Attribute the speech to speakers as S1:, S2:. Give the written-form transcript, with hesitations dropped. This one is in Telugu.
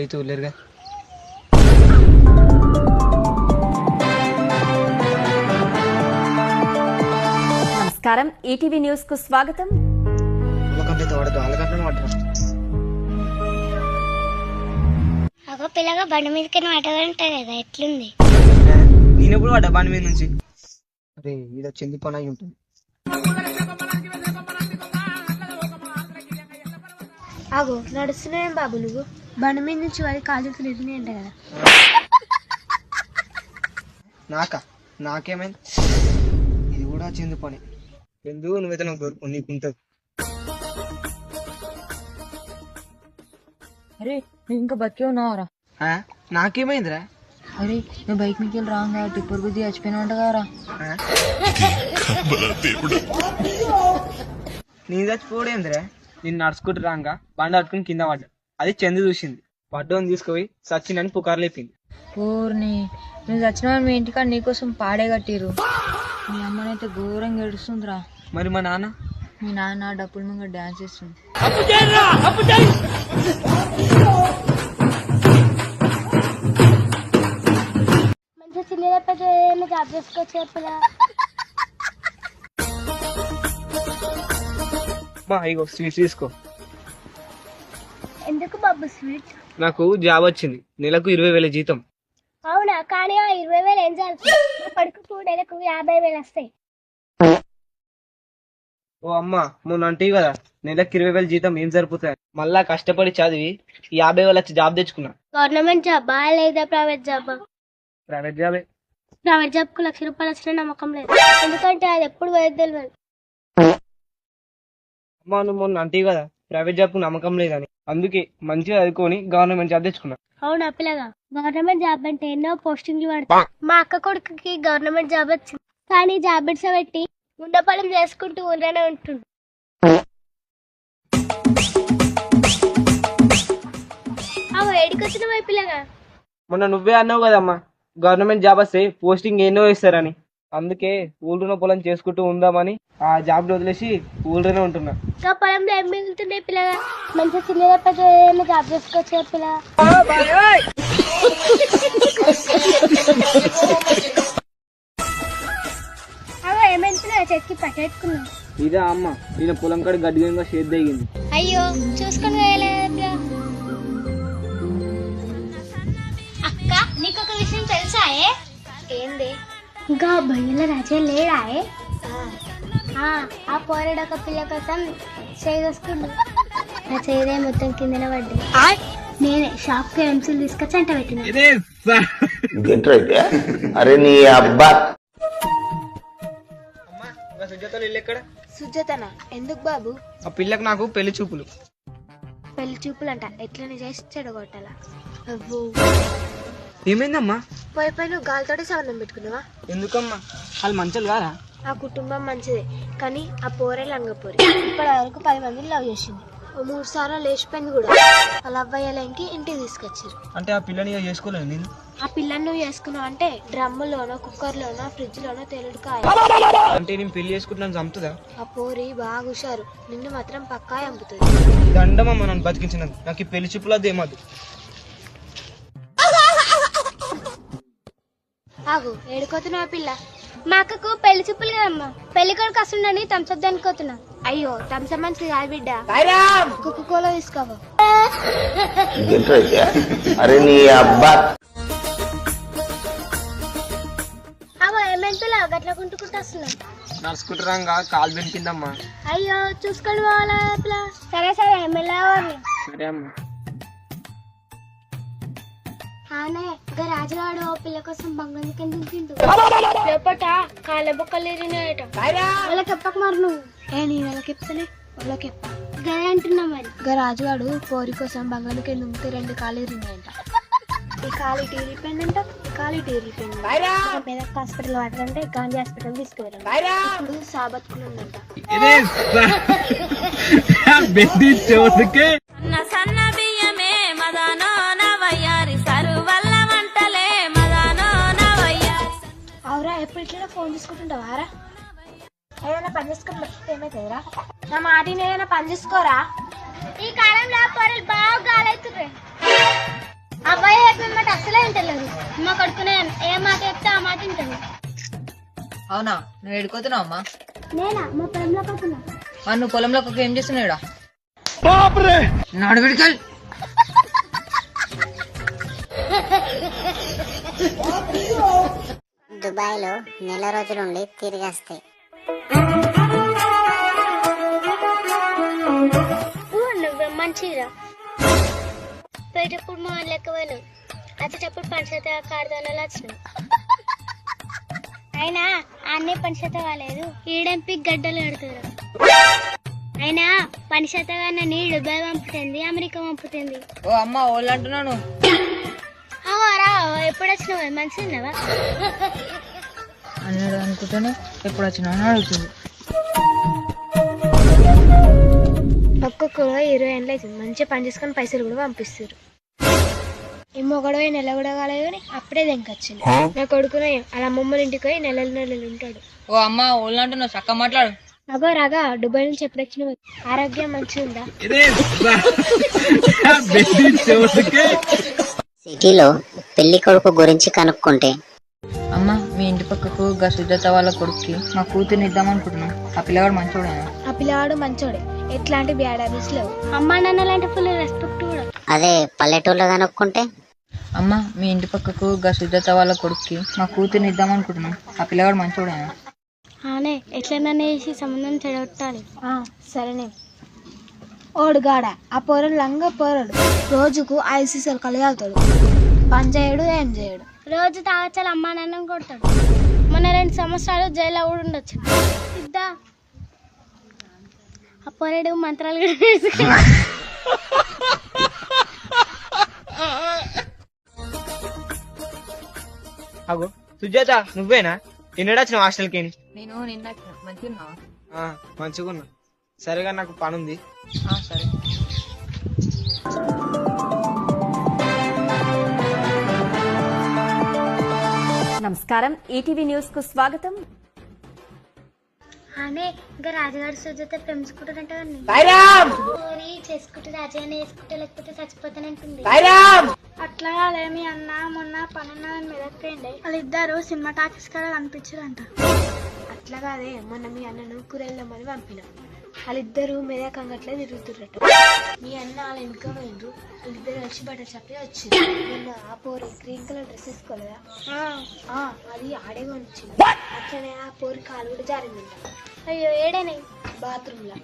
S1: అయితే ఊర్లేరుగా.
S2: నమస్కారం, ఈటీవీ న్యూస్ కు స్వాగతం.
S3: అగో పిల్లగా బండి మీదకి పడ్డదంట కదా, ఎట్లుంది?
S1: నేనెప్పుడు పడ్డా బండి మీద నుంచి? అరే ఇది చెంది పని అయి ఉంటుంది.
S3: అగో నడుస్తున్నాయేం బాబు నువ్వు? బండి మీద నుంచి వాడి కాళ్ళు తిరుగుతున్నాయంట కదా.
S1: నాకేమైంది? ఇది కూడా చెంది పని. ఎందుకు నువ్వైతే నాకు దొరుకు నీకుంటది.
S4: అరే నువ్వు ఇంకా బతికే ఉన్నావురా?
S1: నాకేమైందిరా?
S4: అరే నువ్వు బైక్ మీకు వెళ్ళి రాగా టిప్పర్ గుద్ది చచ్చిపోయినా కదరా.
S1: నేను చచ్చిపోడేందిరా? నేను నడుచుకుంటూ రాగా బండి అట్టుకుని కింద పడ్డా. అది చందు చూసింది, పడ్డోని తీసుకుపోయి సచ్చినని పుకారు లేపింది.
S4: పూర్ని నువ్వు చచ్చినా మీ ఇంటికాడ నీకోసం పాడే కట్టిరు. మీ అమ్మనైతే ఘోరంగా ఏడుస్తుందిరా.
S1: మరి మా నాన్న?
S4: మీ నాన్న డప్పుల ముంగ డాన్స్ చేస్తుంది.
S3: మంచిగా చిన్న జాబ్ చేసుకోవచ్చు.
S1: ఇగో స్వీట్స్ తీసుకో.
S3: ఎందుకు బాబు స్వీట్?
S1: నాకు జాబ్ వచ్చింది, నెలకు 20,000 జీతం.
S3: అవునా? కానీ ఆ 20,000 ఏం చేయాలి? పడుకు 2 నెలలకు 50,000 వస్తాయి.
S1: ఓ అమ్మా, మొన్న అంటే కదా నెలకు 20,000 జీతం ఏం సరిపోతాయి? మళ్ళా కష్టపడి చదివి 50,000 వచ్చి జాబ్ తెచ్చుకున్నా.
S3: గవర్నమెంట్ జాబా లేదా ప్రైవేట్ జాబా?
S1: ప్రైవేట్ జాబే.
S3: ప్రైవేట్ జాబ్ కు 1,00,000 రూపాయలు వచ్చిన నమ్మకం లేదు, ఎందుకంటే అది ఎప్పుడు పోయేది తెలియదు.
S1: అమ్మా నువ్వు మొన్న అంటే కదా ప్రైవేట్ జాబ్ కు నమ్మకం లేదని, అందుకే మంచిగా చదువుకొని గవర్నమెంట్ జాబ్ తెచ్చుకున్నా.
S3: అవునా పిల్లగా? గవర్నమెంట్ జాబ్ అంటే ఎన్నో పోస్టింగ్లు పడతాయి. మా అక్క కొడుకుకి గవర్నమెంట్ జాబ్ వచ్చింది, కానీ జాబ్ పెట్టి ఉండపడం చేసుకుంటూ ఊళ్ళోనే ఉంటుండు. అవు ఏడికి వచ్చిన పిల్లగా?
S1: మొన్న నువ్వే అన్నావు కదమ్మా గవర్నమెంట్ జాబ్ వస్తే పోస్టింగ్ ఎన్నో ఇస్తారని, అందుకే ఊళ్ళో పొలం చేసుకుంటూ ఉందామని ఆ జాబ్ వదిలేసి ఊళ్ళోనే ఉంటున్నా.
S3: ఇంకా పొలంలో ఏం మిగులుతున్నాయి పిల్లగా? మంచిగా చిన్న జాబ్ చేసుకోవచ్చు పిల్లగా. అవ ఏమంటున్నా చెక్కి పట్టేసుకున్నావు?
S1: ఇదా అమ్మ, నేను పొలం కాడ గడ్డిగా షేర్ దిగింది.
S3: అయ్యో చూసుకొని అక్క నీకు ఒక విషయం తెలుసా? ఏంది? ఇంకా భయ్యల రాజే లేడాయే. ఆ పోరాడు ఒక పిల్ల కోసం చేసుకుండు, నా చేదే మొత్తం కిందన పడ్డా. నేనే షాప్ కి ఎంసీలు తీసుకొచ్చి అంట పెట్టిన.
S5: అరే నీ అబ్బా.
S3: సుజాతనా? ఎందుకు బాబు?
S1: ఆ పిల్లకు నాకు పెళ్లి చూపులు.
S3: పెళ్లి చూపులంట, ఎట్లని చేసి చెడగొట్టాలా?
S1: ఏమైందమ్మా?
S3: పోయి నువ్వు గాలితోటి సంబంధం పెట్టుకున్నావా?
S1: ఎందుకమ్మా, వాళ్ళు మంచోళ్ళు కాదా?
S3: ఆ కుటుంబం మంచిదే, కానీ ఆ పోరే లంగపోరే. ఇప్పటి వరకు 10 మందిని లవ్ చేసింది, 3 సార్లు లేచిపోయింది కూడా. ఆ లవ్ అయ్యేలాంటి ఇంటికి తీసుకొచ్చారు.
S1: అంటే ఆ పిల్లని చేసుకోలేదు నేను.
S3: ఆ పిల్లని నువ్వు చేసుకున్నావు అంటే డ్రమ్ములోనో కుక్కర్లోనో ఫ్రిడ్జ్ లోనో తేలుడు కాయ.
S1: అంటే నేను పెళ్లి చేసుకుంటున్నాను చంపుతుందా?
S3: ఆ పోరి బాగా హుషారు, నిన్ను మాత్రం పక్కా చంపుతుంది.
S1: దండమమ్మా నన్ను బతికించినందుకు, నాకు ఈ పెళ్లి చూపులు అదేమదు.
S3: ఆగు, ఏడుకోతున్నావు పిల్ల? మా అక్కకు పెళ్లి చూపులు కదమ్మా, పెళ్లి కొడుకు వస్తుండని థమ్స్అప్ అనుకోతున్నా. అయ్యో థమ్స్అప్ మంచిది కాదు బిడ్డ, కోలా తీసుకోవా.
S5: అరే నీ అబ్బా.
S3: అవో ఏమెంతులా గట్ల కుంటుకుంటూ వస్తున్నావు?
S1: నడుచుకుంటురాగా కాలు బెనికిందమ్మా.
S3: అయ్యో చూసుకొని పోవాలా పిల్ల? సరే సరే మెల్లవాలి.
S1: సరే అమ్మా.
S3: ఆనే రాజుగాడు ఓ పిల్ల కోసం బంగాళకి ఎందుకు తింటు లోపట కాళ్ళ బొక్కలు ఎరినాయట. వాళ్ళకి ఎప్పక మరి నువ్వు నేను వాళ్ళకి చెప్తానే వాళ్ళకి గదే అంటున్నా. మరి రాజుగాడు పోరి కోసం బంగాళకి ఎందుకు 2 కాళ్ళు ఎరినాయంట. ఈ కాలు ఇటు ఇరిపోయిందంట, ఈ కాలు ఇటు ఇరిపోయింది. మెదక్ హాస్పిటల్ వాడారంటే గాంధీ హాస్పిటల్ తీసుకువెళ్ళాం. ఇప్పుడు సాబత్కులుందంట. అవురా ఎప్పుడు ఇట్లా ఫోన్ తీసుకుంటుంటావారా? ఏదైనా పని చేసుకుని ఏమైతుందిరా? నా మాటిని ఏదైనా పని చేసుకోరా? ఈ కాలంలో పొరలు బాగా గాలవుతుంది. అబ్బాయి చెప్పినమాట అసలే వింటలేదు. మా కొడుకునే ఏ మాట చెప్తే ఆ మాట వింటది.
S4: అవునా, నువ్వు ఎడుకోతున్నావు అమ్మా?
S3: నేనా మా పొలంలో పోతున్నా.
S4: మరి నువ్వు పొలంలో ఒక ఏం చేస్తున్నాడా? నాడు విడికల్.
S6: దుబాయ్లో నెల రోజులుండి తిరిగి వస్తాయి.
S3: నువ్వు మంచిగా పోయేటప్పుడు మా లెక్కవను వచ్చేటప్పుడు పంచత కార్దానాలు వచ్చినాయి. అయినా అన్నీ పంచత కాలేదు, ఈడెంపి గడ్డలు పెడతారు. అయినా పంచతగానే నీ దుబాయ్ పంపుతుంది, అమెరికా పంపుతుంది.
S4: ఓ అమ్మ ఓళ్ళు అంటున్నాను.
S3: రా ఎప్పుడు వచ్చినావా? మంచిగా ఉన్నావా?
S4: అన్నాడు అనుకుంటేనే ఎప్పుడు వచ్చినా అని అడుగుతుంది.
S3: ఒక్కొక్క 20 ఏళ్ళు అవుతుంది, మంచిగా పని చేసుకొని పైసలు కూడా పంపిస్తారు. ఏమో గొడవ నెల కూడా కాలేదు కానీ అప్పుడే దెంకొచ్చింది. నా కొడుకునే అలా అమ్మమ్మల ఇంటికి పోయి నెలలు ఉంటాడు.
S4: ఓ అమ్మ ఓళ్ళు అంటున్నావు, చక్క మాట్లాడు.
S3: అగో రాగా దుబాయ్ నుంచి ఎప్పుడు వచ్చినావు? ఆరోగ్యం మంచిగా ఉందా?
S6: సిటీలో పెళ్లి కొడుకు గురించి కనుక్కుంటే
S4: అమ్మ మీ ఇంటి పక్కకు గా సుజాత వాళ్ళ కొడుక్కి మా కూతుర్ని ఇద్దామనుకుంటున్నాం. ఆ పిల్లవాడు మంచోడేనా?
S3: ఆ పిల్లవాడు మంచోడే, ఎట్లాంటి బ్యాడ్ హ్యాబిట్స్ లేవు. అమ్మా నాన్న లాంటి ఫుల్ రెస్పెక్ట్ కూడా.
S6: అదే పల్లెటూళ్ళలో కనుక్కుంటే
S4: అమ్మ మీ ఇంటి పక్కకు గా సుజాత వాళ్ళ కొడుక్కి మా కూతుర్ని ఇద్దామనుకుంటున్నాం. ఆ పిల్లవాడు మంచోడేనా?
S3: ఆనే ఎట్లన్నా వేసి సంబంధం చెడగొట్టాలి. సరేనే. ఓడుగాడ ఆ పోరడు లంగ పోరడు, రోజుకు 5 సీసాలు కలిగావుతాడు. పని చేయడు, ఏం చేయడు. రోజు తాగచ్చాలి, అమ్మా నాన్న కొడతాడు. మొన్న 2 సంవత్సరాలు జైల్లో కూడా ఉండొచ్చు. ఇద్దా ఆ పోరడు మంత్రాలు కూడా వేసుకున్నాడు.
S1: అగో సుజాత, నువ్వేనా? ఎన్నడొచ్చినావు హాస్టల్కి?
S4: నేను నిన్న మంచిగా
S1: మంచిగా ఉన్నా. సరేగా, నాకు పని ఉంది.
S4: సరే.
S2: నమస్కారం, ఈటీవీ న్యూస్ కు స్వాగతం.
S3: ఆనే ఇంకా రాజుగారు సుజాత ప్రేమించుకుంటారంట. చేసుకుంటే రాజుగానే వేసుకుంటే లేకపోతే చచ్చిపోతానంటుంది. అట్లా కాదేమి అన్న మొన్న పనున్న మెదక్కండి వాళ్ళిద్దరు సినిమా టాకీస్ కాడ కనిపించారంట. అట్లా కాదే, మొన్న మీ అన్నను కూరెళ్దామని పంపిన. వాళ్ళిద్దరు మెదక్ అంగట్లే తిరుగుతుర్రట. మీ అన్న వాళ్ళ వెనుక పోయిండ్రు. వాళ్ళిద్దరు కలిసి బట్టలు చెప్పి వచ్చింది. మొన్న ఆ పోరి గ్రీన్ కలర్ డ్రెస్ వేసుకోలేదా? అది ఆడే కొనిచ్చింది. అట్లనే ఆ పోరి కాలు కూడా జారిందంట. అయ్యో ఏడనే బాత్రూమ్ లో.